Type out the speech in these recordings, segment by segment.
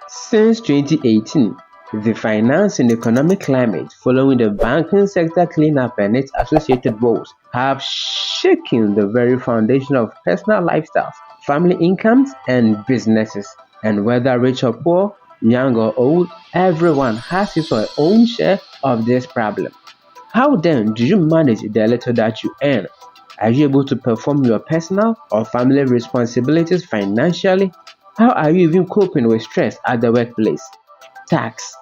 Since 2018, the finance and economic climate following the banking sector cleanup and its associated woes have shaken the very foundation of personal lifestyles, family incomes, and businesses. And whether rich or poor, young or old, everyone has his or her own share of this problem. How then do you manage the little that you earn? Are you able to perform your personal or family responsibilities financially? How are you even coping with stress at the workplace? Tax,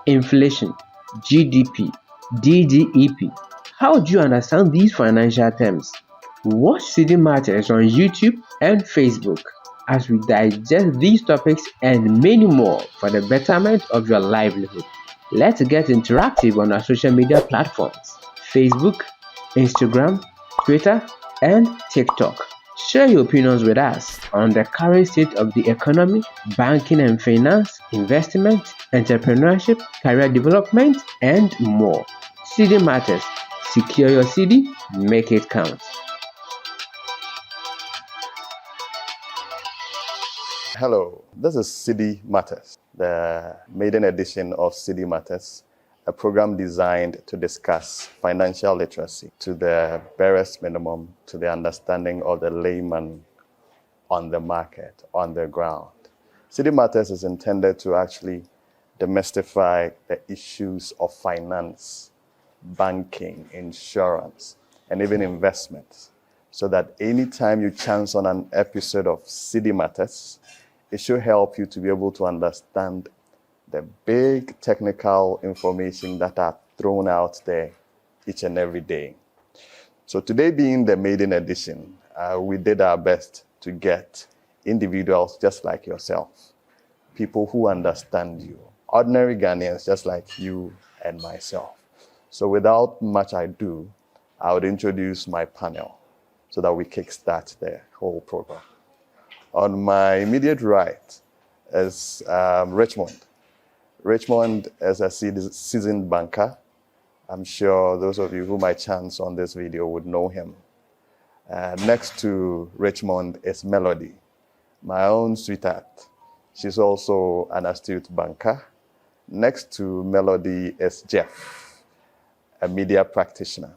inflation, GDP, DGEP. How do you understand these financial terms? Watch CD Matters on YouTube and Facebook as we digest these topics and many more for the betterment of your livelihood. Let's get interactive on our social media platforms: Facebook, Instagram, Twitter, and TikTok. Share your opinions with us on the current state of the economy, banking and finance, investment, entrepreneurship, career development, and more. CD Matters. Secure your CD, make it count. Hello, this is CD Matters, the maiden edition of CD Matters, a program designed to discuss financial literacy to the barest minimum, to the understanding of the layman on the market, on the ground. CD Matters is intended to actually demystify the issues of finance, banking, insurance, and even investments, so that anytime you chance on an episode of CD Matters, it should help you to be able to understand the big technical information that are thrown out there each and every day. So today being the maiden edition, we did our best to get individuals just like yourself, people who understand you, ordinary Ghanaians just like you and myself. So without much ado, I would introduce my panel so that we kickstart the whole program. On my immediate right is Richmond. Richmond is a seasoned banker. I'm sure those of you who might chance on this video would know him. Next to Richmond is Melody, my own sweetheart. She's also an astute banker. Next to Melody is Jeff, a media practitioner.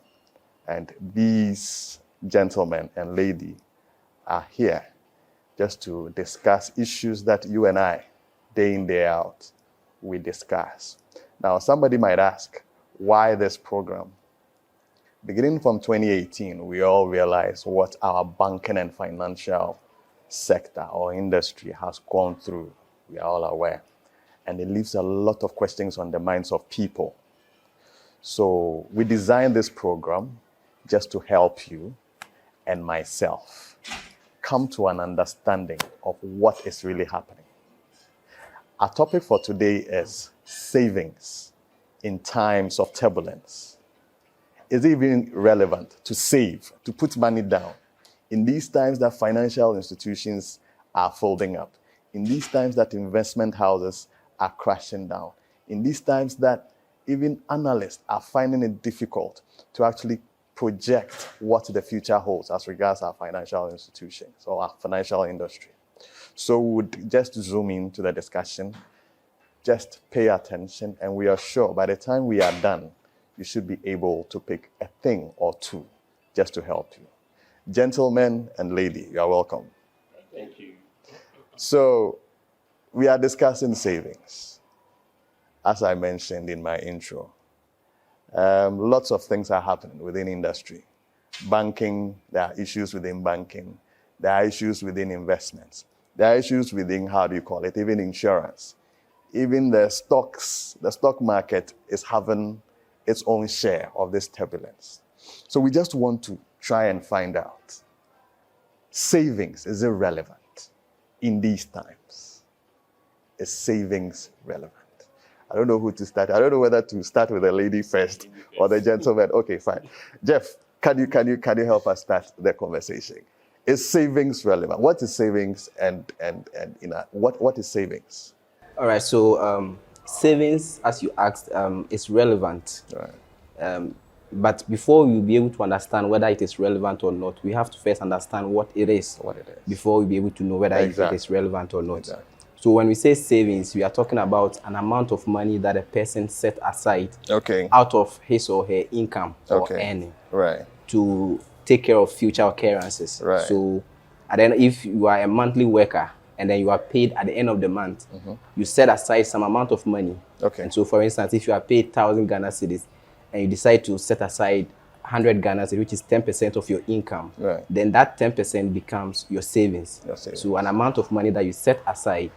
And these gentlemen and lady are here just to discuss issues that you and I, day in, day out, we discuss. Now, somebody might ask, why this program? Beginning from 2018, we all realized what our banking and financial sector or industry has gone through. We are all aware. And it leaves a lot of questions on the minds of people. So we designed this program just to help you and myself come to an understanding of what is really happening. Our topic for today is savings in times of turbulence. Is it even relevant to save, to put money down in these times that financial institutions are folding up, in these times that investment houses are crashing down, in these times that even analysts are finding it difficult to actually project what the future holds as regards our financial institutions or our financial industry? So we would just zoom into the discussion, just pay attention, and we are sure by the time we are done, you should be able to pick a thing or two just to help you. Gentlemen and lady, you are welcome. Thank you. So we are discussing savings, as I mentioned in my intro. Lots of things are happening within industry. Banking, there are issues within banking. There are issues within investments. There are issues within, even insurance. Even the stock market is having its own share of this turbulence. So we just want to try and find out, savings, is it relevant in these times? Is savings relevant? I don't know who to start. I don't know whether to start with the lady first or the gentleman. Okay, fine. Jeff, can you help us start the conversation? Is savings relevant? What is savings and what is savings? All right. So savings, as you asked, is relevant. Right. But before we'll be able to understand whether it is relevant or not, we have to first understand what it is. What it is. Before we'll be able to know whether Exactly. it is relevant or not. Exactly. So when we say savings, we are talking about an amount of money that a person set aside Okay. out of his or her income or Okay. earning Right. to take care of future occurrences. Right. So, and then if you are a monthly worker and then you are paid at the end of the month, you set aside some amount of money. Okay. And so, for instance, if you are paid 1,000 Ghana cedis and you decide to set aside 100 Ghana cedis, which is 10% of your income, Right. then that 10% becomes your savings. Your savings. So, an amount of money that you set aside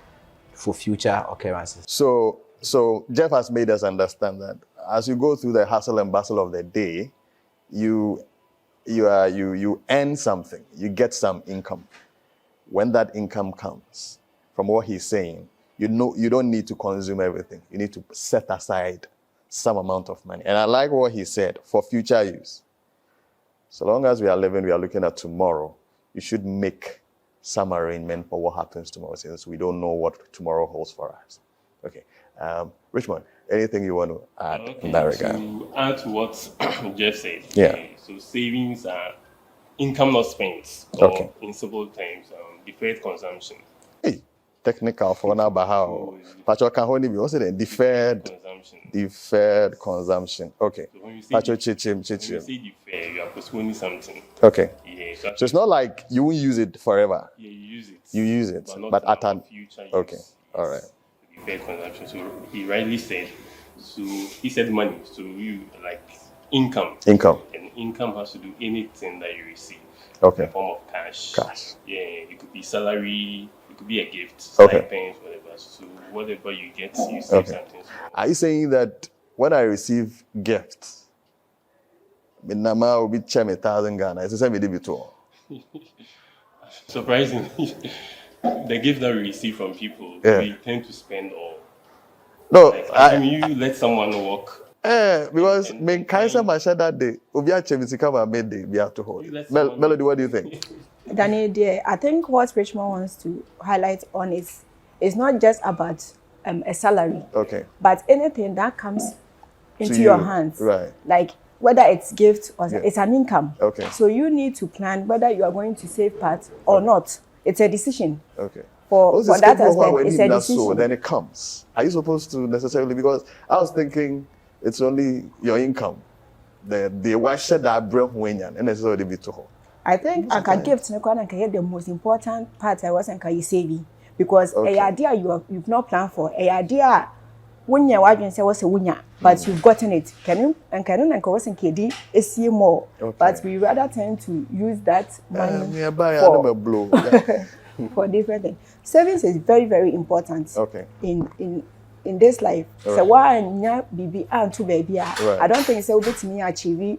for future occurrences. So Jeff has made us understand that as you go through the hustle and bustle of the day, you earn something, you get some income. When that income comes, from what he's saying, you don't need to consume everything. You need to set aside some amount of money. And I like what he said, for future use. So long as we are living, we are looking at tomorrow, you should make some arrangement for what happens tomorrow, since we don't know what tomorrow holds for us. Okay. Richmond, anything you want to add in that regard? To add to what Jeff said. Yeah. So savings are income not spent, or Okay. in simple terms, deferred consumption. Hey, technical for now, but how? Pacho can only be also the deferred consumption. Okay. So when you say, Pacho when chichim. you say defer, you are postponing something. Okay. Yeah. So it's not like you won't use it forever. Yeah, you use it. You use it, but not but at for an future use. okay. All right. Deferred consumption. So he rightly said. So he said money. So you like income. Income. And income has to do anything that you receive. Okay. In the form of cash. Cash. Yeah, it could be salary, it could be a gift, Okay. stipends, whatever. So whatever you get, you save Okay. something. Are you saying that when I receive gifts, Minama will be 1,000 Ghana? It's the same with it. Surprisingly, the gift that we receive from people, Yeah. we tend to spend all. No, Like, assuming you let someone walk, because And- when Kaisa Masha that day, Ubia Chevisikava made the be to hold. You let someone- Melody, what do you think? Daniel, dear, I think what Richmond wants to highlight on is not just about a salary, Okay. but anything that comes into To your you, hands, right. like whether it's gift or Yeah. it's an income. Okay. So you need to plan whether you are going to save part or not. It's a decision. Okay. For Also, that schedule aspect, when it's you a not so, decision. then it comes. Are you supposed to necessarily? Because I was thinking it's only your income. The why should that bring when and necessarily be to her. I think I can give to the most important part I was and saving, because Okay. a idea you've not planned for, a idea when you are say was a winner, but you've gotten it. Can you wasn't KD see more? Okay. But we rather tend to use that money Nearby, I for, never blow. Yeah. for different things. Savings is very, very important Okay. in this life. All So right. why and baby and to baby, Right. I don't think so to me achieve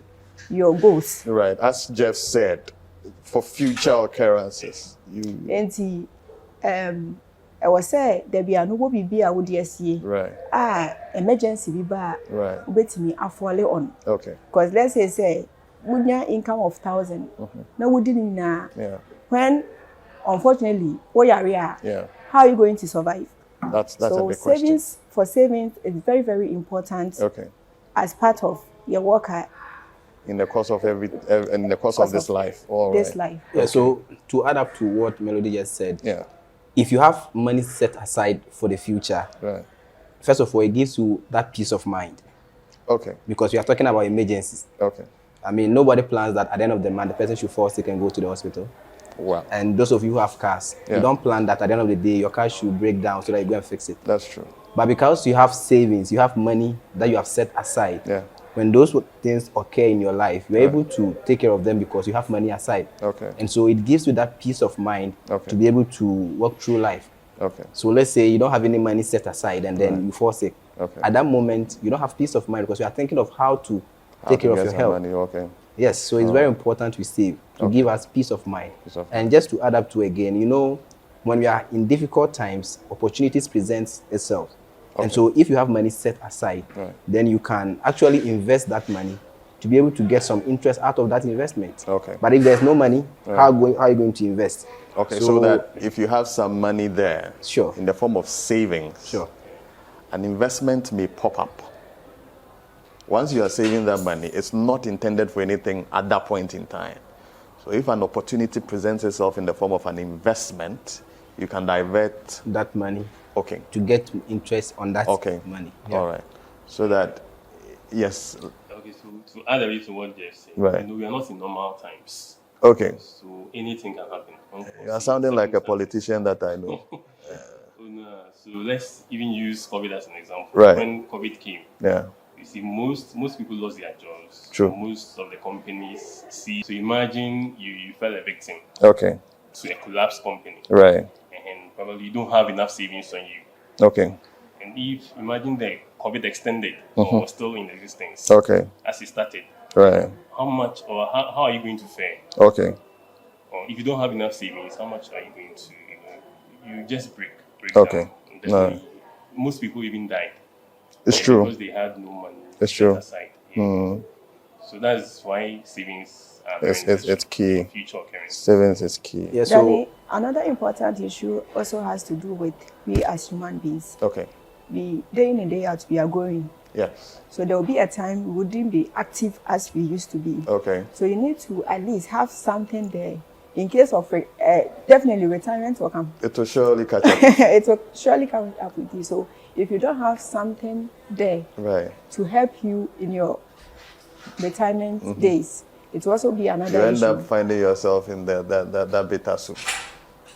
your goals. Right. As Jeff said, for future occurrences, you. Enti I was say there be no be a would see Right. emergency be ba Right. betimi afole on, Okay. because let's say would income of 1,000 na would na Yeah. when unfortunately area Yeah. how are you going to survive? That's So a big question. savings is very, very important Okay. as part of your work In the course of in the course of this life. All this right. life. Yeah, so to add up to what Melody just said, Yeah. if you have money set aside for the future, Right. first of all, it gives you that peace of mind, Okay. because we are talking about emergencies. Okay. I mean, nobody plans that at the end of the month, the person should fall sick and go to the hospital. Wow. And those of you who have cars, Yeah. you don't plan that at the end of the day, your car should break down so that you go and fix it. That's true. But because you have savings, you have money that you have set aside, Yeah. when those things occur in your life, you're able to take care of them because you have money aside. Okay. And so it gives you that peace of mind Okay. to be able to walk through life. Okay. So let's say you don't have any money set aside and then you fall sick. Okay. At that moment, you don't have peace of mind because you are thinking of how to take care of Get your some health. money. Okay. Yes, so it's very important we save to give us peace of mind. Peace of And just to add up to again, when we are in difficult times, opportunities presents itself. And so if you have money set aside, Right. then you can actually invest that money to be able to get some interest out of that investment. Okay. But if there's no money, how are you going to invest? Okay. So that if you have some money there, Sure. in the form of savings, Sure. an investment may pop up. Once you are saving that money, it's not intended for anything at that point in time. So if an opportunity presents itself in the form of an investment, you can divert that money okay to get interest on that okay money. all right, so that yes Okay, so to add a bit to what Jeff said, Right. we are not in normal times, okay, so anything can happen. you are sounding like a politician that I know. Oh, no. So let's even use COVID as an example. Right. When COVID came, Yeah, you see, most people lost their jobs. True. Most of the companies see. So imagine you fell a victim okay, to a collapsed company, right, and probably you don't have enough savings on you. okay, And if imagine the COVID extended or was still in existence okay, as it started, right, how much or how are you going to fare? okay, Or if you don't have enough savings, how much are you going to? You just break Okay. down. And definitely, most people even died. it's true, Because they had no money It's set true. aside. Yeah. So that's why savings are very it's key. for future occurrence. Savings is key. Yeah, so Danny, another important issue also has to do with we as human beings. Okay, We day in and day out we are growing. yes, So there will be a time we wouldn't be active as we used to be. okay, So you need to at least have something there in case of definitely retirement will come. it will surely catch up. It will surely come up with you. So if you don't have something there Right, to help you in your retirement days, it will also be you another end issue. up finding yourself in that bitter soup.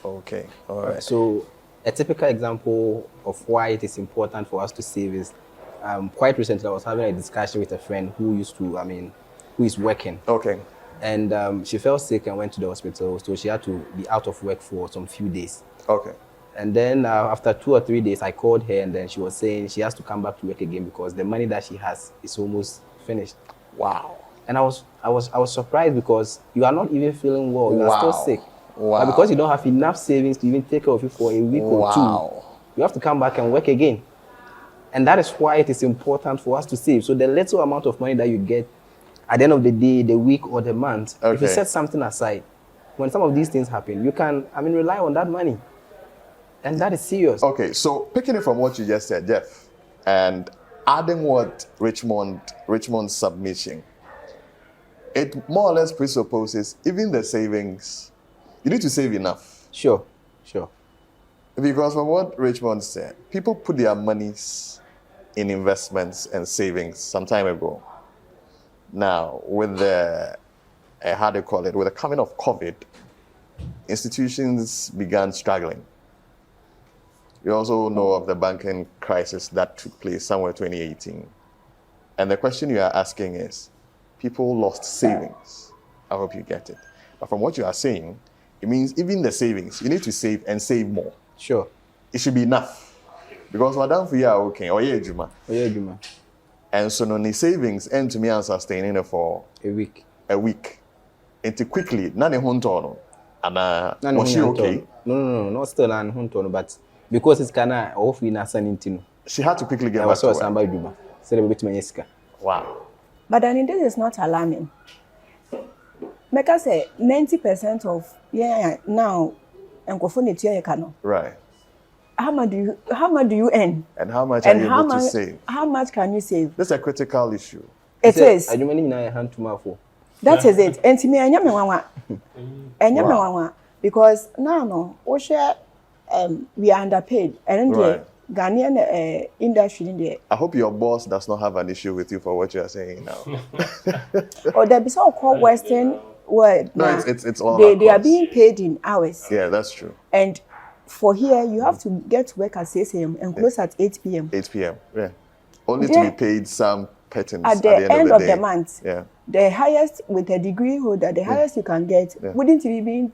Okay, all right, So a typical example of why it is important for us to save is quite recently I was having a discussion with a friend who is working, okay, and she fell sick and went to the hospital, so she had to be out of work for some few days. okay, And then after 2 or 3 days, I called her, and then she was saying she has to come back to work again because the money that she has is almost finished. wow, And I was surprised because you are not even feeling well. You are still Wow. sick. Wow. But because you don't have enough savings to even take care of you for a week or two, Wow. you have to come back and work again. And that is why it is important for us to save. So the little amount of money that you get at the end of the day, the week or the month, if you Okay. set something aside, when some of these things happen, you can, rely on that money. And that is serious. Okay, so picking it from what you just said, Jeff, and adding what Richmond's submission, it more or less presupposes even the savings, you need to save enough. Sure. Because from what Richmond said, people put their monies in investments and savings some time ago. Now, with the, with the coming of COVID, institutions began struggling. We also know of the banking crisis that took place somewhere 2018. And the question you are asking is, people lost savings. I hope you get it. But from what you are saying, it means even the savings, you need to save and save more. Sure. It should be enough. Because Madam Fuya okay, or yeah, Juma. Yeah, Juma. And so no savings and to me and sustaining it for A week. a week. And to quickly, none huntono. And No, was she okay? No, not still an huntono, but because it's kinda off in a sanitino. She had to quickly get I back was to so work. samba Juma. Celebrate my Jessica. Wow. But then this is not alarming. Make us say 90% of now and go for it. Right. How much do you earn? And how much And are you able to save? how much can you save? This is a critical issue. It is. I do many in hand to my phone. That is it. And to me, because now no, we are underpaid, and then Right. the Ghanaian industry in there. I hope your boss does not have an issue with you for what you are saying now. Or there be some called Western word. No, now. it's all They are across. being paid in hours, Yeah, that's true. and for here you have to get to work at 6 a.m. and close at 8 p.m. 8 p.m. Yeah. Only to Yeah. be paid some pittance At the end of day. the month. Yeah. The highest with a degree holder, the highest you can get wouldn't even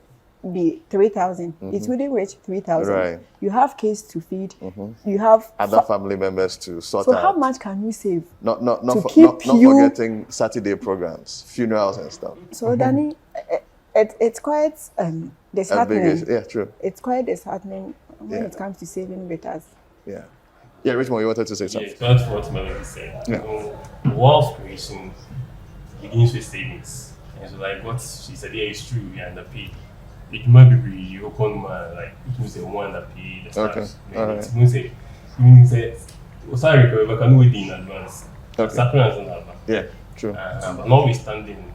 be 3,000. It wouldn't reach 3,000. Right. You have kids to feed. You have Other family members to sort so out. how much can you save? Not to for- keep not you- forgetting Saturday programs, funerals and stuff. So Danny, it's quite A big disheartening. issue. Yeah, true. It's quite disheartening when Yeah. it comes to saving with us. Yeah. Yeah, Richmond, you wanted to say something. Yeah, that's what Melody said. Yeah. Wealth creation begins with savings. And so, like what she said, yeah, it's true, we are underpaid. It might be you open like it means the one that pay the Okay, stars. alright. It means that sorry, I can wait in advance. Okay. Sacrifice and that. Yeah, true. But notwithstanding,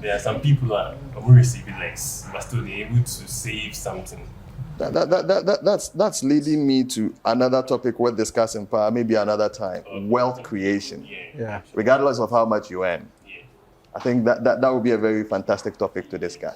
there are some people that are receiving less, but still they're able to save something. That's leading me to another topic worth discussing, maybe another time. Wealth creation. Yeah. Regardless of how much you earn. Yeah. I think that would be a very fantastic topic to discuss.